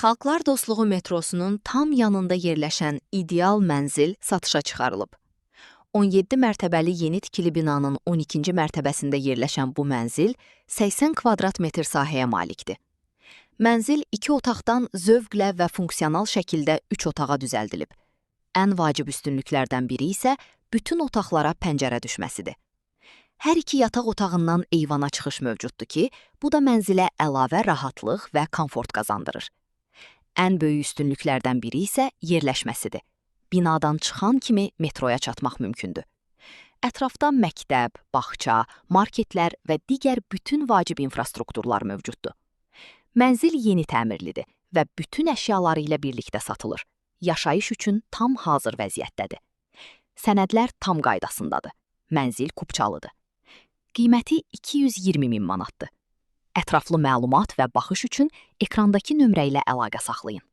Xalqlar Dostluğu metrosunun tam yanında yerləşən ideal mənzil satışa çıxarılıb. 17 mərtəbəli yeni tikili binanın 12-ci mərtəbəsində yerləşən bu mənzil 80 kvadrat metr sahəyə malikdir. Mənzil 2 otaqdan zövqlə və funksional şəkildə 3 otağa düzəldilib. Ən vacib üstünlüklərdən biri isə bütün otaqlara pəncərə düşməsidir. Hər iki yataq otağından eyvana çıxış mövcuddur ki, bu da mənzilə əlavə rahatlıq və komfort qazandırır. Ən böyük üstünlüklərdən biri isə yerləşməsidir. Binadan çıxan kimi metroya çatmaq mümkündür. Ətrafda məktəb, bağça, marketlər və digər bütün vacib infrastrukturlar mövcuddur. Mənzil yeni təmirlidir və bütün əşyaları ilə birlikdə satılır. Yaşayış üçün tam hazır vəziyyətdədir. Sənədlər tam qaydasındadır. Mənzil kupçalıdır. Qiyməti 220 min manatdır. Ətraflı məlumat və baxış üçün ekrandakı nömrə ilə əlaqə saxlayın.